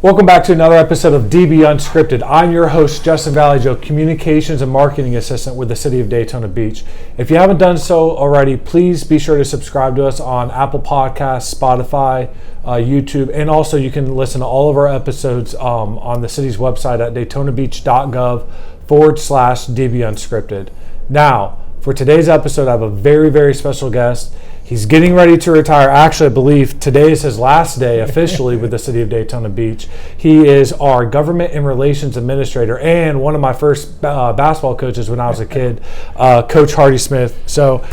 Welcome back to another episode of DB Unscripted. I'm your host, Justin Valleyjoe, Communications and Marketing Assistant with the City of Daytona Beach. If you haven't done so already, please be sure to subscribe to us on Apple Podcasts, Spotify, YouTube, and also you can listen to all of our episodes on the city's website at daytonabeach.gov/DB Unscripted. Now, for today's episode, I have a very, very special guest. He's getting ready to retire. Actually, I believe today is his last day officially with the City of Daytona Beach. He is our Government and Relations Administrator and one of my first basketball coaches when I was a kid, Coach Hardy Smith. So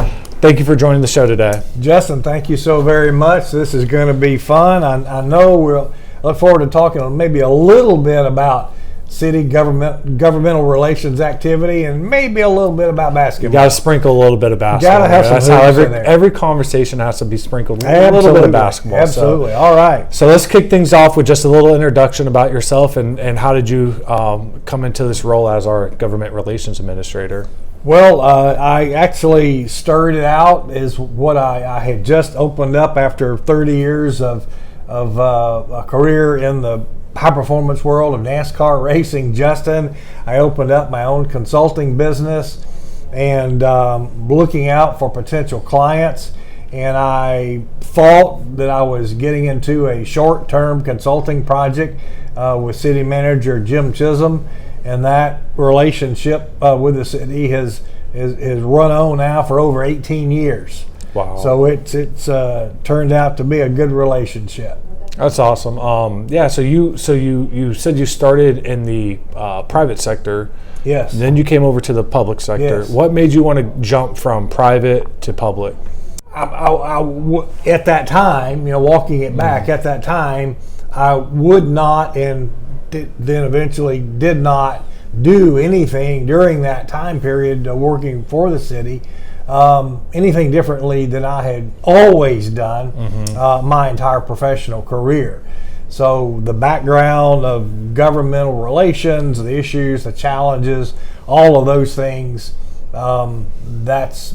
thank you for joining the show today. Justin, thank you so very much. This is going to be fun. I know we'll look forward to talking maybe a little bit about city governmental relations activity, and maybe a little bit about basketball. You got to sprinkle a little bit of basketball. Got to have some. That's how every conversation has to be sprinkled. A little bit of basketball. Absolutely. So, all right. So let's kick things off with just a little introduction about yourself and how did you come into this role as our government relations administrator? Well, I actually started out as what I had just opened up after 30 years of a career in the high performance world of NASCAR racing. Justin, I opened up my own consulting business and looking out for potential clients, and I thought that I was getting into a short-term consulting project with city manager Jim Chisholm, and that relationship with the city has run on now for over 18 years. Wow. So it's turned out to be a good relationship. That's awesome. So you said you started in the private sector. Yes. And then you came over to the public sector. Yes. What made you want to jump from private to public? At that time, walking it back, at that time, I would not, and then eventually did not do anything during that time period working for the city. Anything differently than I had always done my entire professional career. So the background of governmental relations, the issues, the challenges, all of those things, that's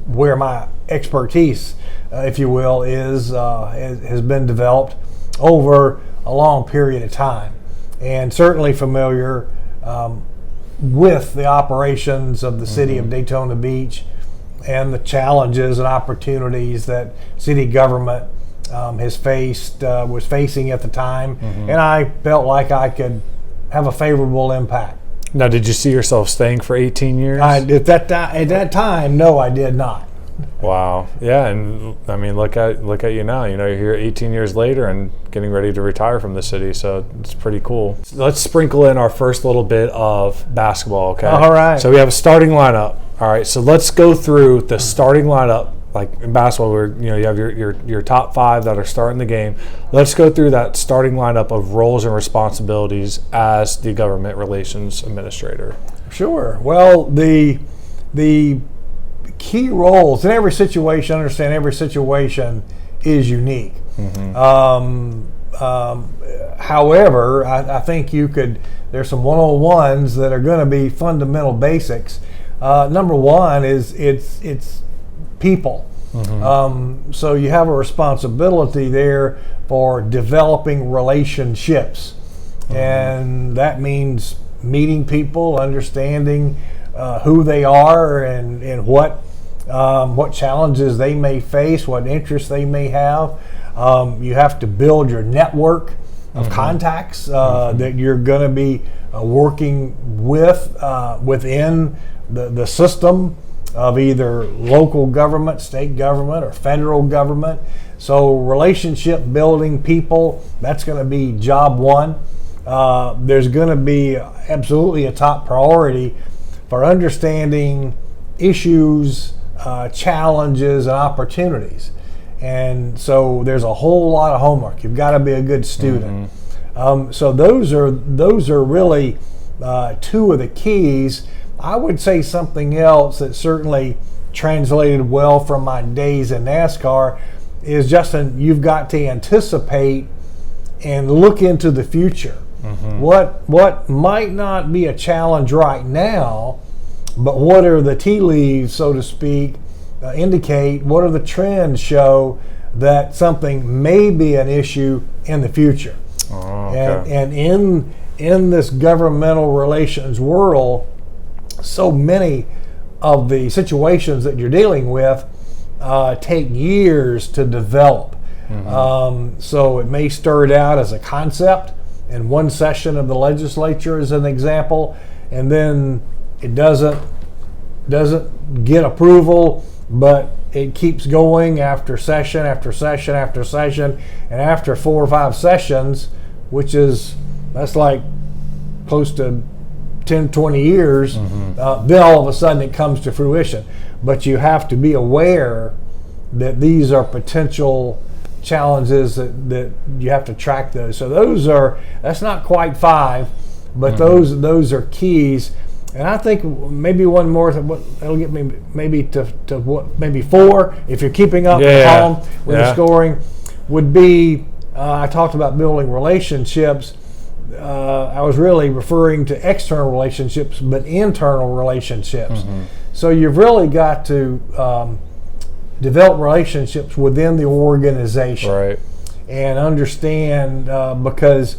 where my expertise, if you will, has been developed over a long period of time, and certainly familiar with the operations of the city of Daytona Beach and the challenges and opportunities that city government was facing at the time, and I felt like I could have a favorable impact. Now, did you see yourself staying for 18 years? At that time, no, I did not. Wow. Yeah, and I mean, look at you now. You're here 18 years later and getting ready to retire from the city, so it's pretty cool. Let's sprinkle in our first little bit of basketball, okay? All right. So we have a starting lineup. All right, so let's go through the starting lineup. Like in basketball, where you have your top five that are starting the game. Let's go through that starting lineup of roles and responsibilities as the government relations administrator. Sure. Well, the key roles in every situation, understand every situation is unique. However, I think there's some one-on-ones that are going to be fundamental basics. Number one is it's people. So you have a responsibility there for developing relationships, and that means meeting people, understanding who they are and what challenges they may face, what interests they may have. You have to build your network of contacts that you're going to be working with within the system of either local government, state government, or federal government. So relationship building, people, that's going to be job one. There's going to be absolutely a top priority for understanding issues, challenges, and opportunities. And so there's a whole lot of homework. You've got to be a good student. So those are really two of the keys. I would say something else that certainly translated well from my days in NASCAR is, Justin, you've got to anticipate and look into the future. What might not be a challenge right now, but what are the tea leaves, so to speak, indicate, what are the trends show that something may be an issue in the future. Oh, okay. And in this governmental relations world, so many of the situations that you're dealing with take years to develop. So it may start out as a concept in one session of the legislature, as an example, and then it doesn't get approval, but it keeps going after session after session after session, and after 4 or 5 sessions, that's like close to 10, 20 years, then all of a sudden it comes to fruition. But you have to be aware that these are potential challenges that you have to track those. So that's not quite 5, but those are keys. And I think maybe one more, that'll get me maybe to what, maybe 4, if you're keeping up at home with the scoring, would be, I talked about building relationships. I was really referring to external relationships, but internal relationships. So you've really got to develop relationships within the organization, right, and understand, because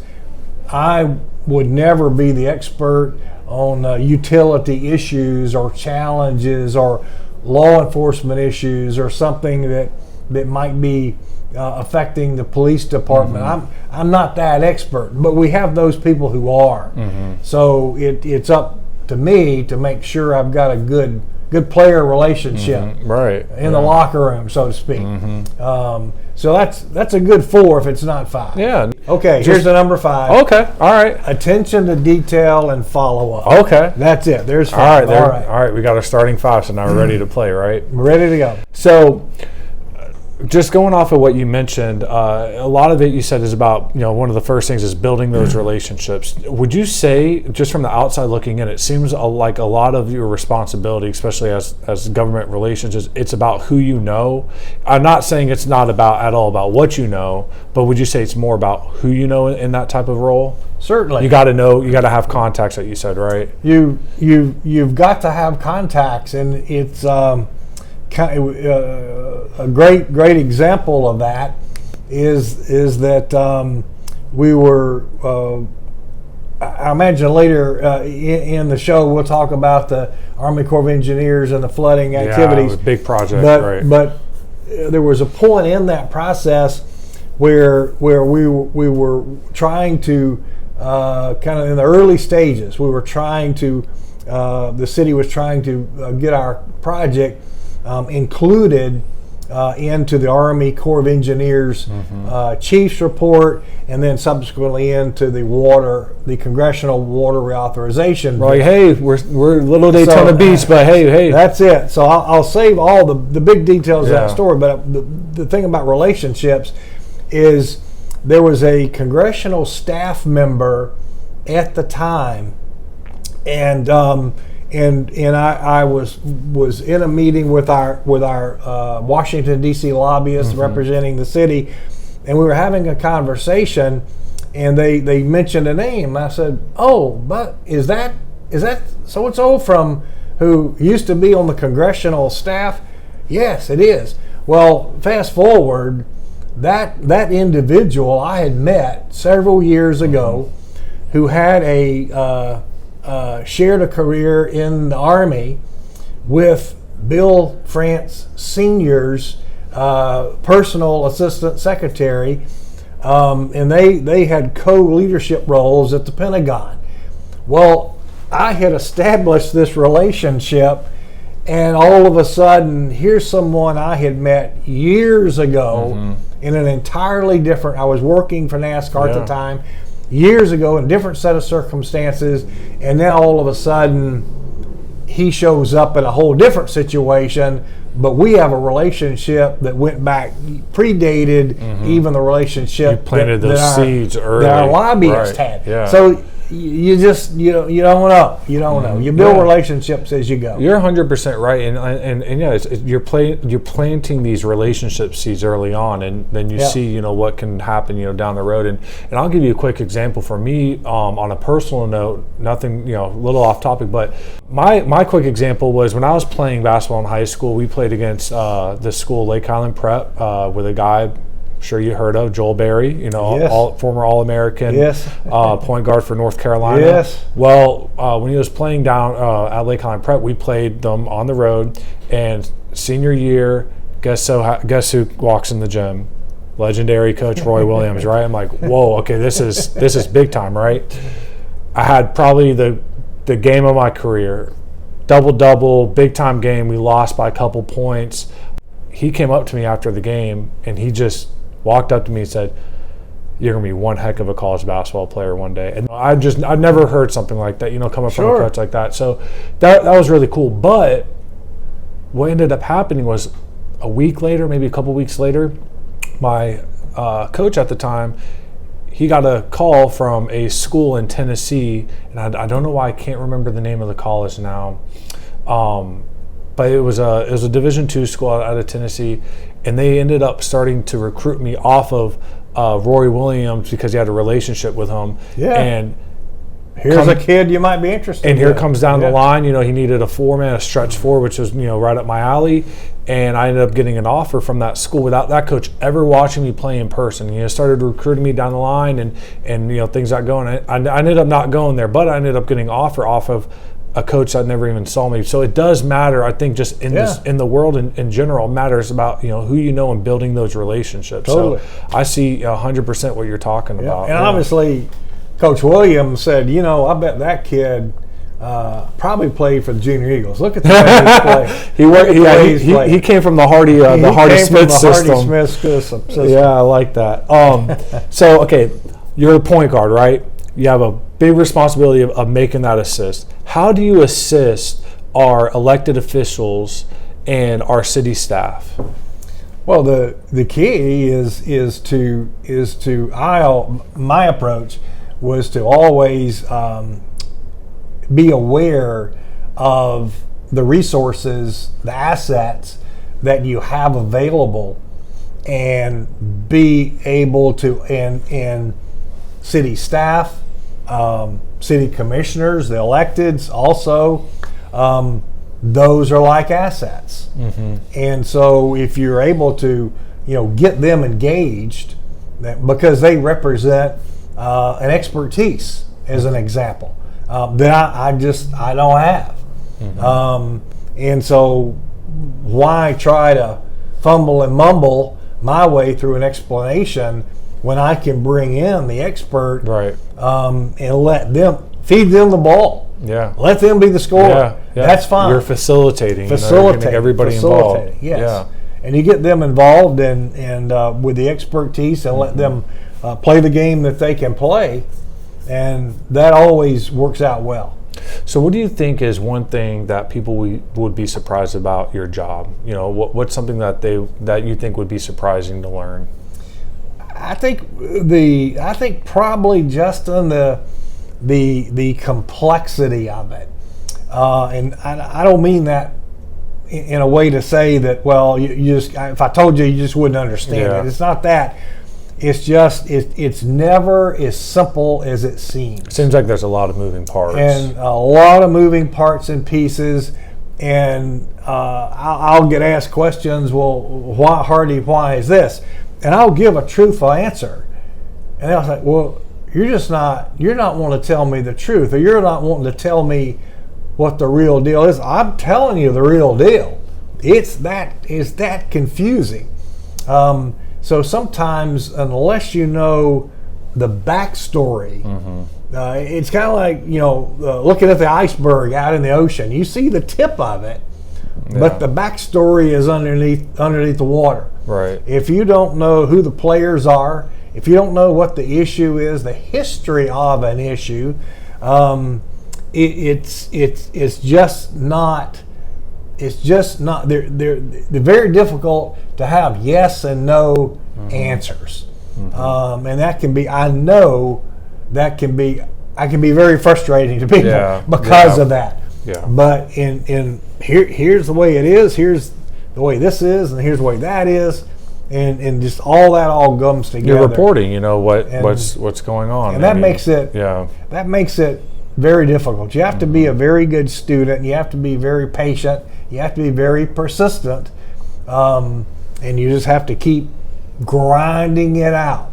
I would never be the expert on utility issues or challenges or law enforcement issues or something that might be affecting the police department. I'm not that expert, but we have those people who are. So it's up to me to make sure I've got a good player relationship right in the locker room, so to speak. So that's a good 4 if it's not 5. Yeah. Okay, here's the number 5. Okay, all right. Attention to detail and follow up. Okay. That's it. There's 5. All right. We got our starting 5, so now we're ready to play, right? We're ready to go. So, just going off of what you mentioned, a lot of it you said is about, one of the first things is building those relationships. Would you say, just from the outside looking in, it seems like a lot of your responsibility, especially as government relations, it's about who you know. I'm not saying it's not at all about what you know, but would you say it's more about who you know in that type of role? Certainly. You got to know, you got to have contacts, that you said, right? You've got to have contacts, and it's a great example of that is that we were. I imagine later in the show we'll talk about the Army Corps of Engineers and the flooding activities. Yeah, it was a big project, right? But there was a point in that process where we were trying to kind of in the early stages. We were trying to. The city was trying to get our project included into the Army Corps of Engineers Chief's report, and then subsequently into the Congressional Water Reauthorization. Like, hey, we're Little Daytona Beach, but hey. That's it. So I'll save all the big details of that story, but the thing about relationships is there was a congressional staff member at the time, and I was in a meeting with our Washington D.C. lobbyists representing the city, and we were having a conversation, and they mentioned a name. I said, "Oh, but is that so and so from who used to be on the congressional staff?" Yes, it is. Well, fast forward, that individual I had met several years ago, who had shared a career in the Army with Bill France Sr.'s personal assistant secretary, and they had co-leadership roles at the Pentagon. Well, I had established this relationship, and all of a sudden, here's someone I had met years ago in an entirely different, I was working for NASCAR at the time, years ago in a different set of circumstances, and then all of a sudden he shows up in a whole different situation, but we have a relationship that went back, predated even the relationship you planted those seeds early that our lobbyists had. Yeah. So you just you don't know. You build relationships as you go. You're 100% right, and yeah, you're planting these relationship seeds early on, and then you see what can happen down the road. And I'll give you a quick example for me on a personal note. Nothing a little off topic, but my quick example was when I was playing basketball in high school. We played against the school Lake Island Prep with a guy sure you heard of, Joel Berry, you know, Yes. former All-American, Yes. point guard for North Carolina. Yes. Well, when he was playing down at Lake Highland Prep, we played them on the road, and senior year, guess who walks in the gym? Legendary Coach Roy Williams, right? I'm like, whoa, okay, this is big time, right? I had probably the game of my career, double, big time game. We lost by a couple points. He came up to me after the game, and he just walked up to me and said, "You're gonna be one heck of a college basketball player one day." And I've never heard something like that, you know, coming from a coach like that. So that was really cool. But what ended up happening was a week later, maybe a couple weeks later, my coach at the time, he got a call from a school in Tennessee, and I don't know why I can't remember the name of the college now. But it was a Division II school out of Tennessee, and they ended up starting to recruit me off of Roy Williams because he had a relationship with him. Yeah. And here's a kid you might be interested in. And here comes down the line, you know, he needed a 4-man, a stretch 4, which was, you know, right up my alley. And I ended up getting an offer from that school without that coach ever watching me play in person. You know, started recruiting me down the line, and you know, things got going. I ended up not going there, but I ended up getting an offer off of a coach that never even saw me. So it does matter, I think, just in in the world in general, it matters about, you know, who you know and building those relationships. Totally. So I see 100% what you're talking about. And obviously, Coach Williams said, you know, I bet that kid probably played for the Junior Eagles. Look at the way he's played. He came from the Hardy Smith system. Yeah, I like that. So, okay, you're a point guard, right? You have a big responsibility of making that assist. How do you assist our elected officials and our city staff? Well, the key is to my approach was to always be aware of the resources, the assets that you have available, and be able to, and city staff, city commissioners, the electeds also, those are like assets. Mm-hmm. And so if you're able to, you know, get them engaged, because they represent an expertise, as an example, that I don't have. Mm-hmm. And so why try to fumble and mumble my way through an explanation when I can bring in the expert, right? And let them feed them the ball. Yeah, let them be the scorer. Yeah. That's fine. You're facilitating. You're getting everybody involved. Yes. Yeah. And you get them involved and with the expertise, and let them play the game that they can play, and that always works out well. So what do you think is one thing that people would be surprised about your job? You know, what's something that you think would be surprising to learn? I think probably just on the complexity of it, and I don't mean that in a way to say that, well, you just, if I told you, you just wouldn't understand it. It's not that. It's just it's never as simple as it seems. Seems like there's a lot of moving parts. And a lot of moving parts and pieces. And I'll get asked questions, well, why, Hardy, why is this? And I'll give a truthful answer. And they'll say, well, you're not wanting to tell me the truth, or you're not wanting to tell me what the real deal is. I'm telling you the real deal. It's that confusing. So sometimes, unless you know the backstory, it's kind of like, you know, looking at the iceberg out in the ocean. You see the tip of it, but the backstory is underneath the water. Right. If you don't know who the players are, if you don't know what the issue is, the history of an issue, it's just not. It's just not. They're very difficult to have yes and no answers, and that can be. I know that can be. I can be very frustrating to people because of that. Yeah. But here's the way it is. Here's the way this is, and here's the way that is, and just all that all comes together. You're reporting, you know, what's going on, and that makes it very difficult. You have to be a very good student. You have to be very patient. You have to be very persistent, and you just have to keep grinding it out.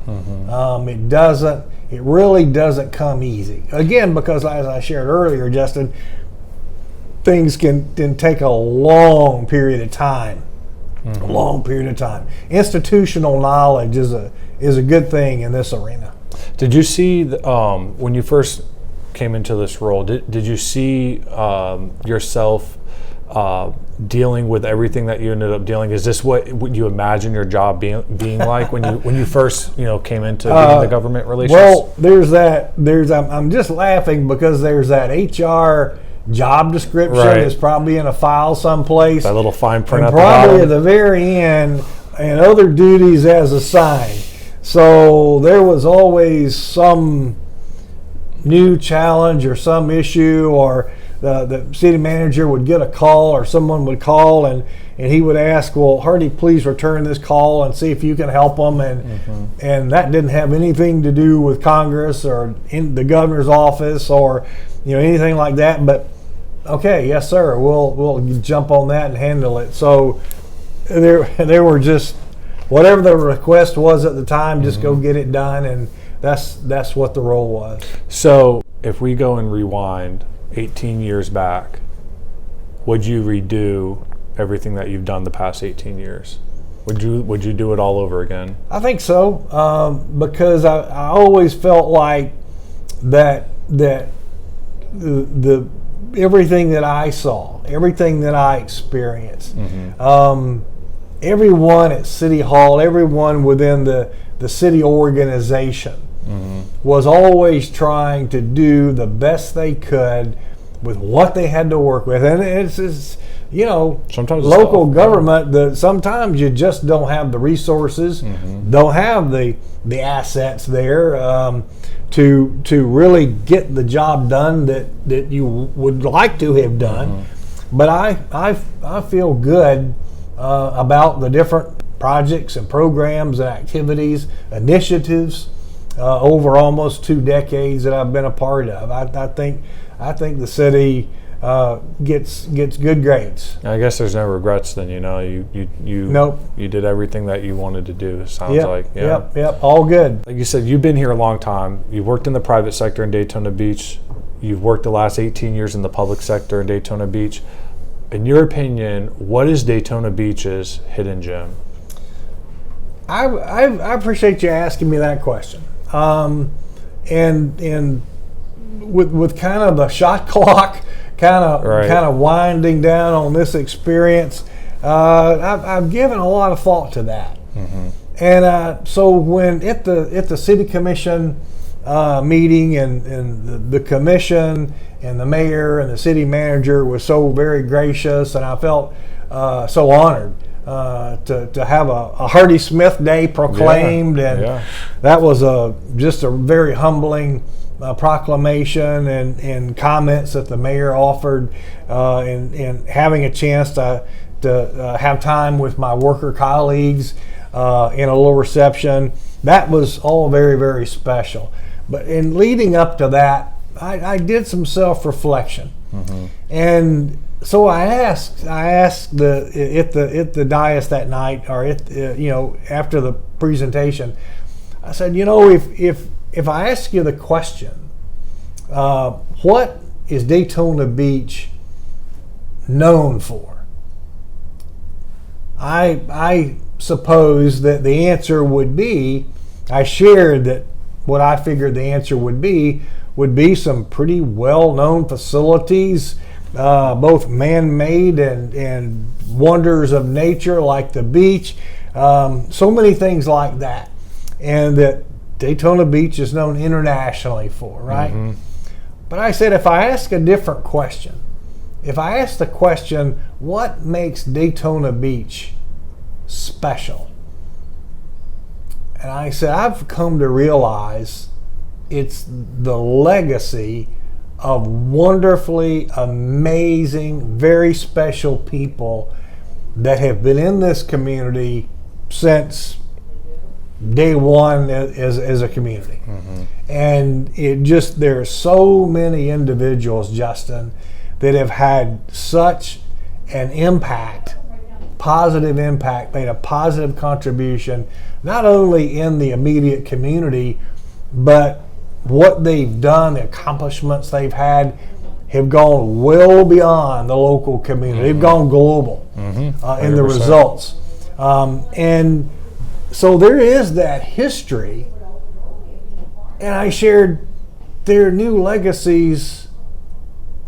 It really doesn't come easy. Again, because as I shared earlier, Justin, things can take a long period of time. A long period of time. Institutional knowledge is a good thing in this arena. Did you see when you first came into this role? Did you see yourself dealing with everything that you ended up dealing? Is this what you imagine your job being like when you first came into being the government relations? Well, there's that. I'm just laughing because there's that HR job description that's probably in a file someplace. That little fine print and at the bottom. Probably at the very end, and other duties as assigned. So there was always some new challenge or some issue, or the city manager would get a call, or someone would call, and he would ask, well, Hardy, please return this call and see if you can help them. And that didn't have anything to do with Congress or in the governor's office or anything like that. But okay, yes sir, we'll jump on that and handle it. So there were just whatever the request was at the time, just go get it done, and that's what the role was. So if we go and rewind 18 years back, would you redo everything that you've done the past 18 years? Would you do it all over again? I think so, because I always felt like that the everything that I saw, everything that I experienced, everyone at City Hall, everyone within the city organization was always trying to do the best they could with what they had to work with. And it's sometimes local government, sometimes you just don't have the resources, don't have the assets there to really get the job done that you would like to have done. But I feel good about the different projects and programs and activities, initiatives over almost 2 decades that I've been a part of. I think the city gets good grades. I guess there's no regrets then. You did everything that you wanted to do. Sounds like. Yep, all good. Like you said, you've been here a long time. You've worked in the private sector in Daytona Beach. You've worked the last 18 years in the public sector in Daytona Beach. In your opinion, what is Daytona Beach's hidden gem? I appreciate you asking me that question. And with kind of the shot clock kind of winding down on this experience, I've given a lot of thought to that. And so when at the city commission meeting, and the commission and the mayor and the city manager was so very gracious, and I felt so honored to have a Hardy Smith Day proclaimed, and that was just a very humbling proclamation and comments that the mayor offered, and having a chance to have time with my worker colleagues in a little reception. That was all very, very special. But in leading up to that, I did some self-reflection, and so I asked at the dais that night, or after the presentation, I said, if I ask you the question, what is Daytona Beach known for? I suppose that the answer would be, I shared that what I figured the answer would be some pretty well-known facilities, both man-made and wonders of nature like the beach, so many things like that, and that Daytona Beach is known internationally for, right? But I said, if I ask a different question, if I ask the question, what makes Daytona Beach special? And I said, I've come to realize it's the legacy of wonderfully amazing, very special people that have been in this community since day one as a community. And there are so many individuals, Justin, that have had such an impact positive impact, made a positive contribution, not only in the immediate community, but what they've done, the accomplishments they've had, have gone well beyond the local community. They've gone global in the results. And so there is that history. And I shared there are new legacies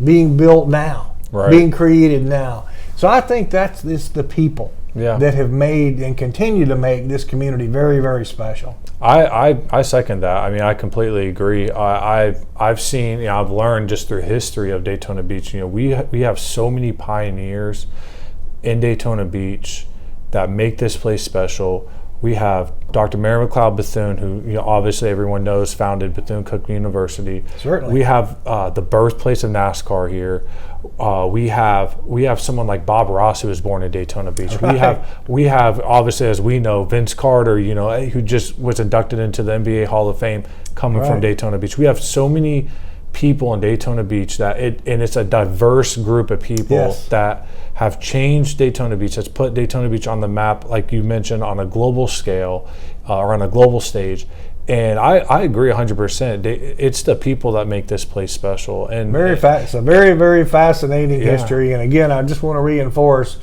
being built now, being created now. So I think it's the people that have made and continue to make this community very, very special. I second that. I mean, I completely agree. I've seen, I've learned just through history of Daytona Beach. We have so many pioneers in Daytona Beach that make this place special. We have Dr. Mary McLeod Bethune, who obviously everyone knows founded Bethune-Cookman University. Certainly. We have the birthplace of NASCAR here. We have someone like Bob Ross, who was born in Daytona Beach. Right. We have obviously, as we know, Vince Carter, who just was inducted into the NBA Hall of Fame, coming from Daytona Beach. We have so many people in Daytona Beach and it's a diverse group of people that have changed Daytona Beach, that's put Daytona Beach on the map, like you mentioned, on a global scale or on a global stage. And I agree 100%. It's the people that make this place special. And it's a very, very fascinating history. And again, I just want to reinforce,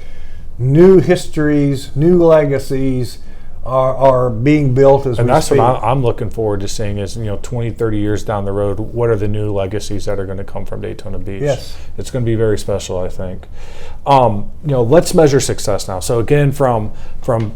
new histories, new legacies are being built as we speak. And that's what I'm looking forward to seeing is, 20, 30 years down the road, what are the new legacies that are going to come from Daytona Beach? Yes. It's going to be very special, I think. Let's measure success now. So again, from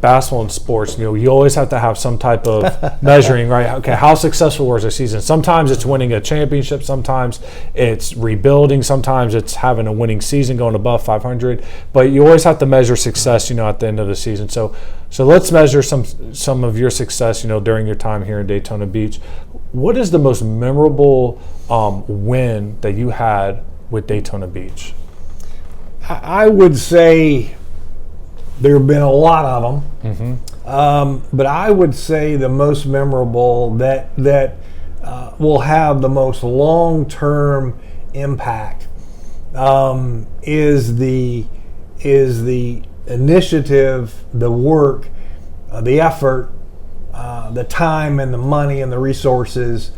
basketball and sports, you always have to have some type of measuring, right? Okay, how successful was the season? Sometimes it's winning a championship, sometimes it's rebuilding, sometimes it's having a winning season, going above 500. But you always have to measure success, at the end of the season. So let's measure some of your success, during your time here in Daytona Beach. What is the most memorable win that you had with Daytona Beach? I would say there have been a lot of them, but I would say the most memorable that will have the most long-term impact is the initiative, the work, the effort, the time and the money and the resources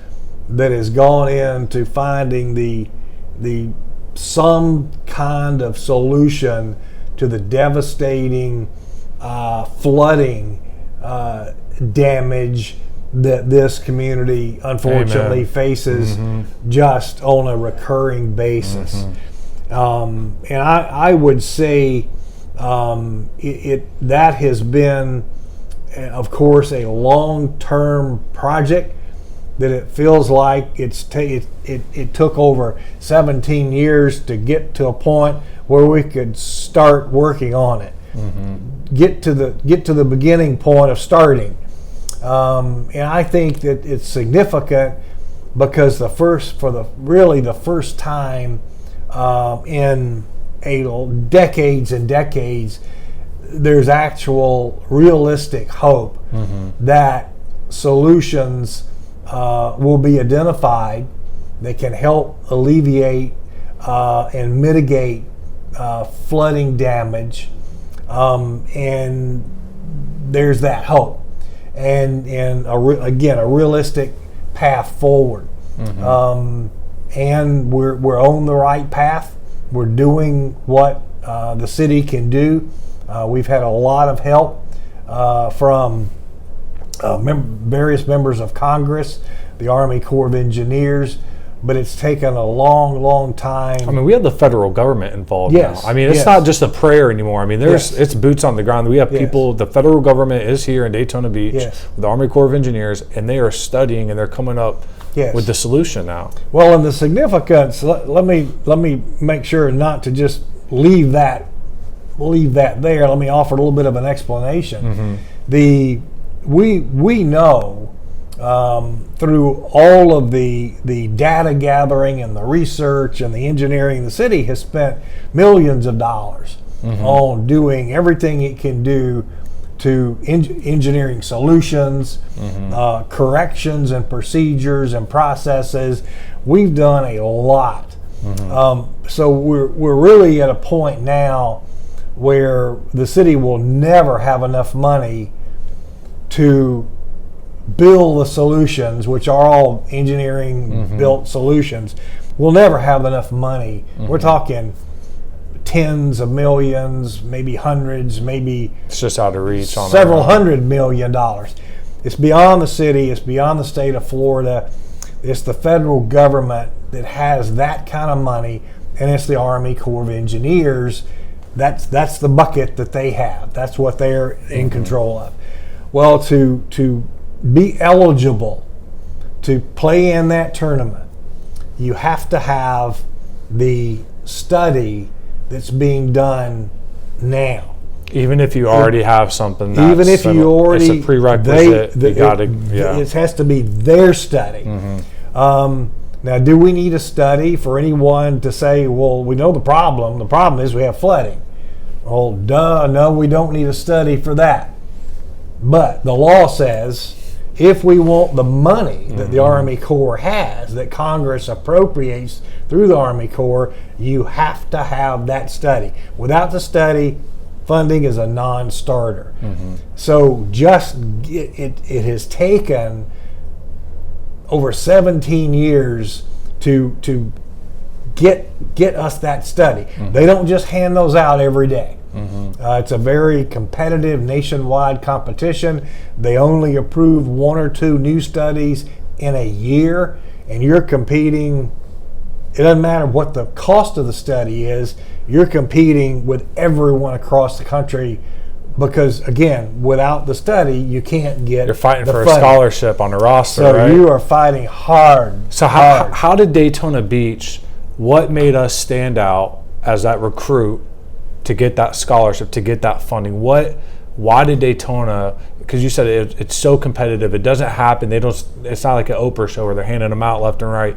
that has gone into finding the some kind of solution to the devastating flooding damage that this community unfortunately faces just on a recurring basis. And I would say that has been, of course, a long-term project that it feels like it took over 17 years to get to a point where we could start working on it. Get to the beginning point of starting. And I think that it's significant because the first time in decades and decades, there's actual realistic hope that solutions will be identified that can help alleviate and mitigate flooding damage, and there's that hope, and again a realistic path forward, and we're on the right path. We're doing what the city can do. We've had a lot of help from various members of Congress, the Army Corps of Engineers, but it's taken a long, long time. I mean, we have the federal government involved now. I mean, it's not just a prayer anymore. I mean, it's boots on the ground. We have people, the federal government is here in Daytona Beach with the Army Corps of Engineers, and they are studying and they're coming up with the solution now. Well, and the significance, let me make sure not to just leave that there. Let me offer a little bit of an explanation. We know through all of the data gathering and the research and the engineering, the city has spent millions of dollars on doing everything it can do to engineering solutions, corrections and procedures and processes. We've done a lot. So we're really at a point now where the city will never have enough money to build the solutions, which are all engineering built solutions. We'll never have enough money. We're talking tens of millions, maybe hundreds, maybe It's just out of reach. several $100 million. It's beyond the city. It's beyond the state of Florida. It's the federal government that has that kind of money, and it's the Army Corps of Engineers. That's the bucket that they have. That's what they're in control of. Well, to be eligible to play in that tournament, you have to have the study that's being done now. Even if you already have something, that's Even if you already, it's a prerequisite. it has to be their study. Now, do we need a study for anyone to say, well, we know the problem. The problem is we have flooding. Well, duh, no, we don't need a study for that. But the law says if we want the money that the Army Corps has, that Congress appropriates through the Army Corps, you have to have that study. Without the study, funding is a non-starter. So it has taken over 17 years to get us that study. They don't just hand those out every day. It's a very competitive nationwide competition. They only approve 1 or 2 new studies in a year, and you're competing. It doesn't matter what the cost of the study is, you're competing with everyone across the country, because again, without the study, you can't get. You're fighting for funding. a scholarship on a roster, So right? you are fighting hard. So how did Daytona Beach, what made us stand out as that recruit to get that scholarship, to get that funding? Why did Daytona, because you said it's so competitive, it doesn't happen, it's not like an Oprah show where they're handing them out left and right.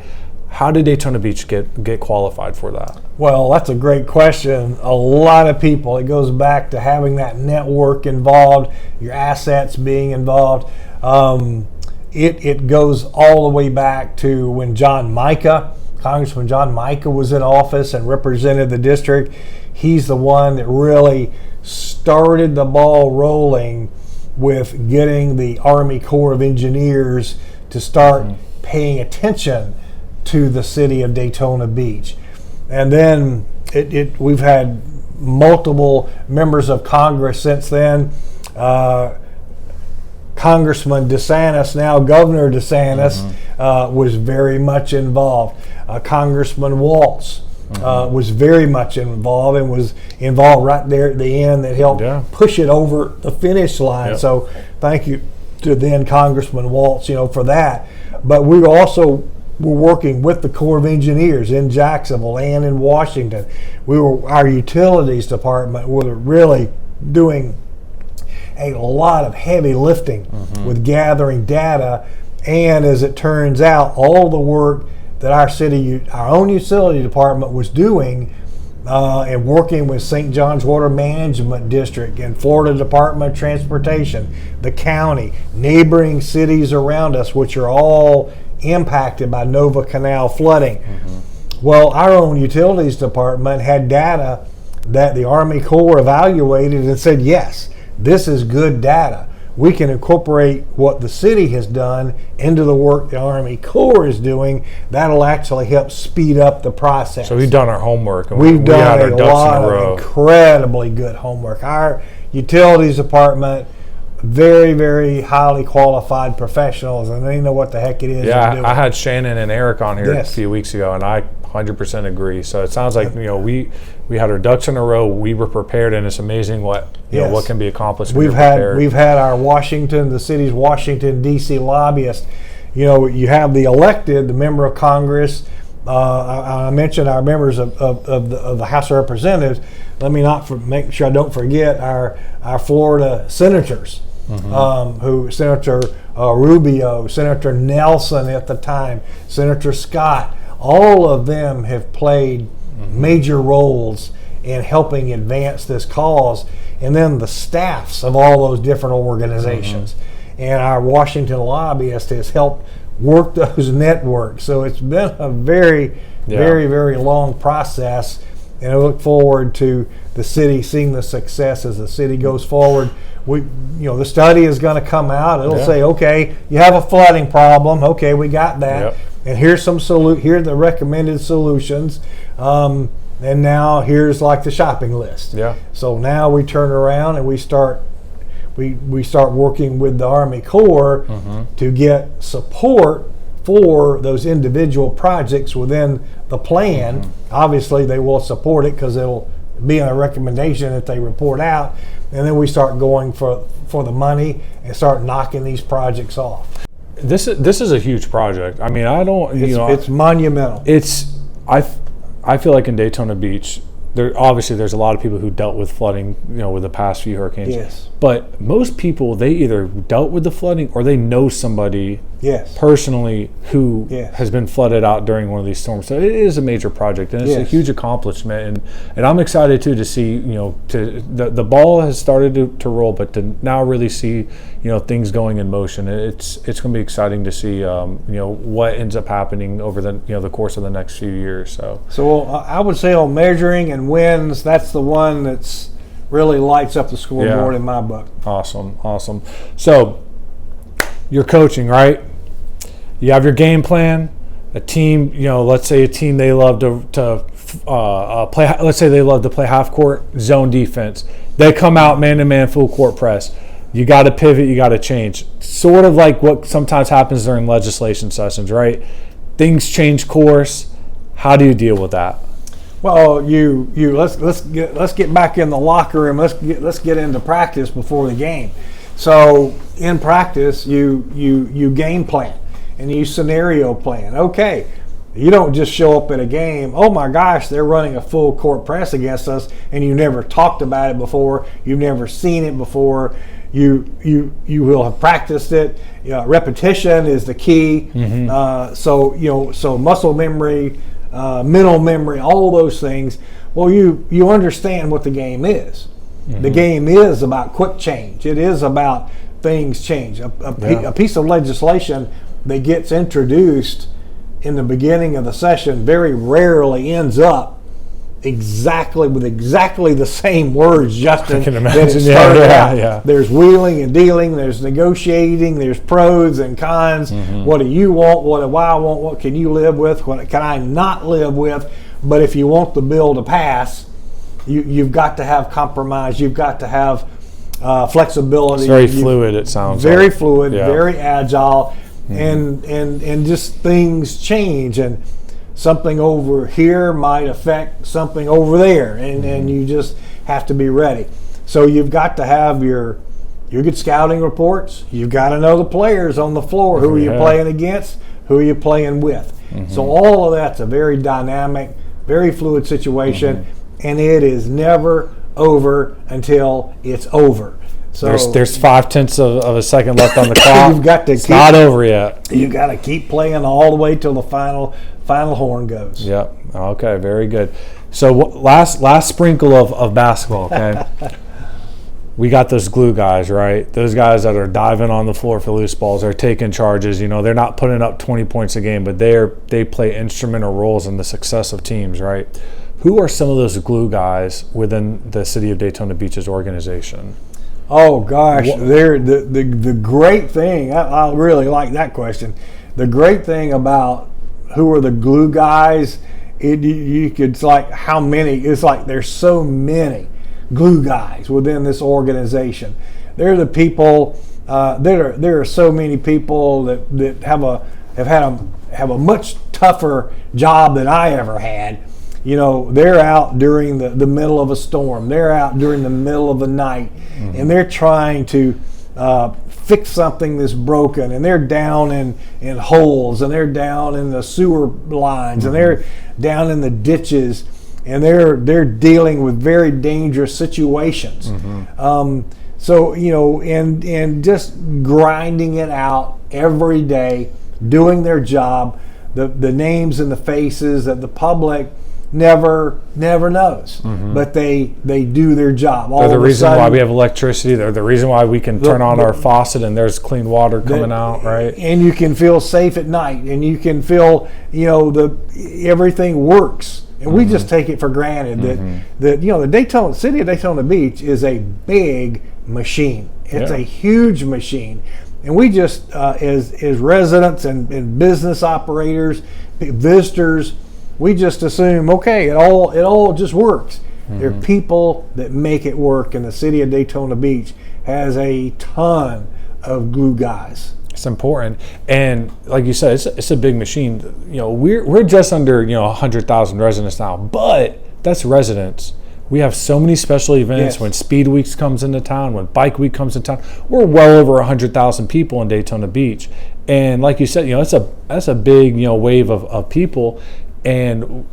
How did Daytona Beach get qualified for that? Well, That's a great question. A lot of people, it goes back to having that network involved, your assets being involved. It goes all the way back to when Congressman John Micah was in office and represented the district. He's the one that really started the ball rolling with getting the Army Corps of Engineers to start paying attention to the city of Daytona Beach. And then we've had multiple members of Congress since then. Congressman DeSantis, now Governor DeSantis, was very much involved. Congressman Waltz was very much involved and was involved right there at the end that helped push it over the finish line. So thank you to then Congressman Waltz, for that. But we also were working with the Corps of Engineers in Jacksonville and in Washington. Our utilities department were really doing a lot of heavy lifting with gathering data, and as it turns out, all the work that our own utility department was doing and working with St. John's Water Management District and Florida Department of Transportation, the county, neighboring cities around us, which are all impacted by Nova Canal flooding. Well, our own utilities department had data that the Army Corps evaluated and said, yes, this is good data. We can incorporate what the city has done into the work the Army Corps is doing. That'll actually help speed up the process. So we've done our homework. And we've done our a ducks lot in a row. of incredibly good homework. Our utilities department, very, very highly qualified professionals, and they know what the heck it is. Yeah, I had Shannon and Eric on here a Yes. few weeks ago, and I 100% agree. So it sounds like we had our ducks in a row. We were prepared, and it's amazing what what can be accomplished. When We've had our the city's Washington D.C. lobbyists. You have the elected, the member of Congress. I mentioned our members of the House of Representatives. Let me make sure I don't forget our Florida senators. Who Senator Rubio, Senator Nelson at the time, Senator Scott, all of them have played major roles in helping advance this cause, and then the staffs of all those different organizations. And our Washington lobbyist has helped work those networks. So it's been a very, very, very long process. and I look forward to the city seeing the success as the city goes forward. The study is going to come out. It'll say, okay, you have a flooding problem. Okay, we got that. And here's here are the recommended solutions. And now here's like the shopping list. So now we turn around and we start working with the Army Corps to get support for those individual projects within the plan. Obviously, they will support it because it'll be a recommendation that they report out, and then we start going for the money and start knocking these projects off. This is a huge project. I mean, it's monumental. I feel like in Daytona Beach, there's a lot of people who dealt with flooding, with the past few hurricanes. Yes. But most people, they either dealt with the flooding or they know somebody personally who has been flooded out during one of these storms. So it is a major project, and it's a huge accomplishment. And I'm excited too to see, the ball has started to roll, but to now really see, things going in motion. It's going to be exciting to see, what ends up happening over the course of the next few years. So I would say on measuring and wins, that's the one that's really lights up the scoreboard in my book. Awesome. So you're coaching, right? You have your game plan. A team, let's say a team, they love to play. Let's say they love to play half court zone defense. They come out man to man, full court press. You got to pivot. You got to change. Sort of like what sometimes happens during legislation sessions, right? Things change course. How do you deal with that? Well, let's get back in the locker room. Let's get into practice before the game. So in practice, you game plan and you scenario plan. Okay, you don't just show up at a game. Oh my gosh, they're running a full court press against us, and you never talked about it before. You've never seen it before. You will have practiced it. Repetition is the key. So muscle memory. Mental memory, all those things. Well, you understand what the game is. The game is about quick change. It is about things change. A piece of legislation that gets introduced in the beginning of the session very rarely ends up exactly the same words, Justin. I can imagine. There's wheeling and dealing. There's negotiating. There's pros and cons. What do you want? What do I want? What can you live with? What can I not live with? But if you want the bill to pass, you've got to have compromise. You've got to have flexibility. It's very fluid. It sounds very fluid, very agile, and just things change, and something over here might affect something over there, and you just have to be ready. So you've got to have your good scouting reports. You've got to know the players on the floor. Who are you playing against? Who are you playing with? So all of that's a very dynamic, very fluid situation, and it is never over until it's over. So there's 0.5 of a second left on the clock. You've got to it's not over yet. You got to keep playing all the way till the final horn goes. Yep. Okay. Very good. So last sprinkle of basketball. Okay. We got those glue guys, right? Those guys that are diving on the floor for loose balls. They're taking charges. They're not putting up 20 points a game, but they play instrumental roles in the success of teams, right? Who are some of those glue guys within the City of Daytona Beach's organization? Oh gosh, they're the great thing. I really like that question. The great thing about who are the glue guys, it's like how many? It's like there's so many glue guys within this organization. They're the people. There are so many people that have a much tougher job than I ever had. They're out during the middle of a storm. They're out during the middle of the night, and they're trying to fix something that's broken, and they're down in holes, and they're down in the sewer lines, and they're down in the ditches, and they're dealing with very dangerous situations. So and just grinding it out every day, doing their job. The names and the faces that the public never knows, but they do their job. They're the reason why we have electricity. They're the reason why we can turn on our faucet and there's clean water coming out, right? And you can feel safe at night, and you can feel everything works And we just take it for granted that the city of Daytona Beach is a big machine. It's a huge machine. And we just, as residents and business operators, visitors, we just assume, okay, it all just works. There are people that make it work, and the city of Daytona Beach has a ton of glue guys. It's important, and like you said, it's a big machine. We're just under 100,000 residents now, but that's residents. We have so many special events. When Speed Week comes into town, when Bike Week comes into town, we're well over 100,000 people in Daytona Beach, and like you said, that's a big wave of people. And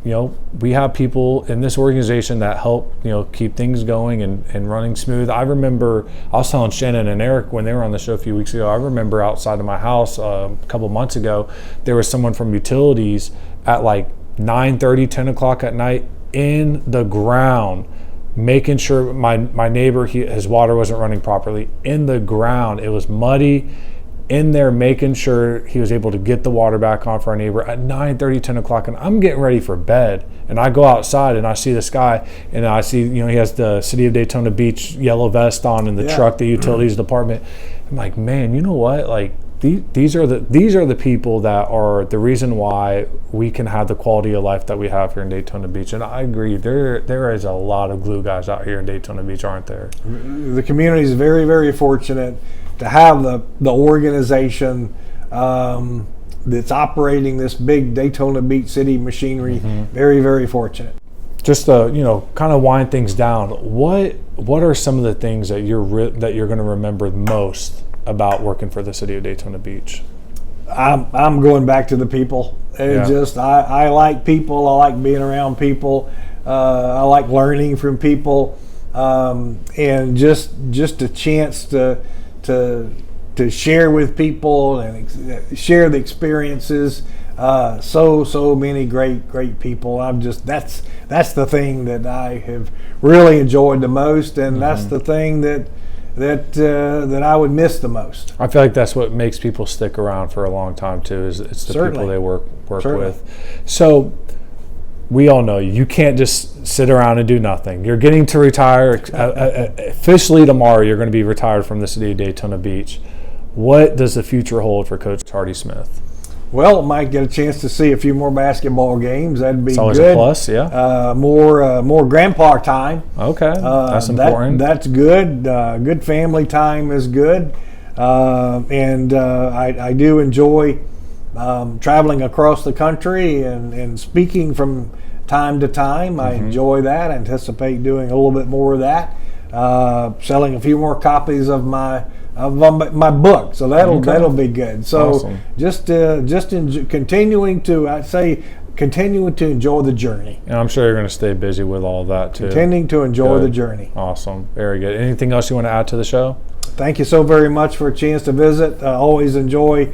we have people in this organization that help keep things going and running smooth. I remember I was telling Shannon and Eric when they were on the show a few weeks ago, I remember outside of my house a couple months ago, there was someone from utilities at like 9:30, 10 o'clock at night in the ground, making sure my neighbor, his water wasn't running properly, in the ground. It was muddy, in there, making sure he was able to get the water back on for our neighbor at 9:30, 10 o'clock. And I'm getting ready for bed, and I go outside and I see this guy, and I see he has the City of Daytona Beach yellow vest on in the truck, the utilities department. I'm like, man, you know what, like these are the people that are the reason why we can have the quality of life that we have here in Daytona Beach. And I agree, there is a lot of glue guys out here in Daytona Beach, aren't there? The community is very, very fortunate to have the organization that's operating this big Daytona Beach city machinery. Very, very fortunate. Just to kind of wind things down, what are some of the things that you're going to remember most about working for the city of Daytona Beach? I'm going back to the people. I like people. I like being around people. I like learning from people, and just a chance to share with people and share the experiences. So many great people. That's the thing that I have really enjoyed the most, and that's the thing that I would miss the most. I feel like that's what makes people stick around for a long time too. Is it's the people they work with. So we all know you can't just sit around and do nothing. You're getting to retire officially tomorrow. You're going to be retired from the city of Daytona Beach. What does the future hold for Coach Hardy Smith? Well, might get a chance to see a few more basketball games. That'd be it's always good. A plus, yeah. More grandpa time. Okay, that's important. That's good. Good family time is good, and I do enjoy traveling across the country and speaking from time to time. I enjoy that. I anticipate doing a little bit more of that. Selling a few more copies of my book, so that'll be good. So awesome. Continuing to enjoy the journey. And I'm sure you're going to stay busy with all of that too. Continuing to enjoy the journey. Awesome, very good. Anything else you want to add to the show? Thank you so very much for a chance to visit. Always enjoy,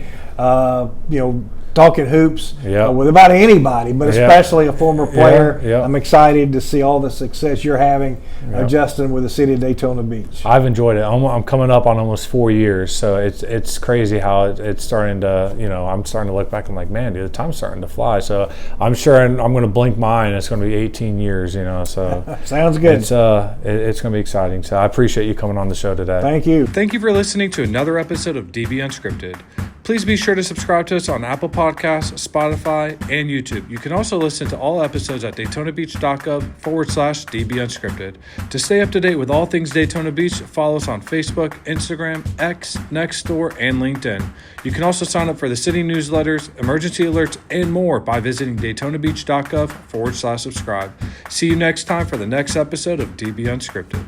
talking hoops with about anybody, but especially a former player. I'm excited to see all the success you're having, Justin, with the city of Daytona Beach. I've enjoyed it. I'm coming up on almost 4 years, so it's crazy how it's starting to, I'm starting to look back and I'm like, man, dude, the time's starting to fly. So I'm sure I'm going to blink mine. It's going to be 18 years, so. Sounds good. It's going to be exciting. So I appreciate you coming on the show today. Thank you. Thank you for listening to another episode of DB Unscripted. Please be sure to subscribe to us on Apple Podcasts, Spotify, and YouTube. You can also listen to all episodes at DaytonaBeach.gov/DB Unscripted. To stay up to date with all things Daytona Beach, follow us on Facebook, Instagram, X, Nextdoor, and LinkedIn. You can also sign up for the city newsletters, emergency alerts, and more by visiting DaytonaBeach.gov/subscribe. See you next time for the next episode of DB Unscripted.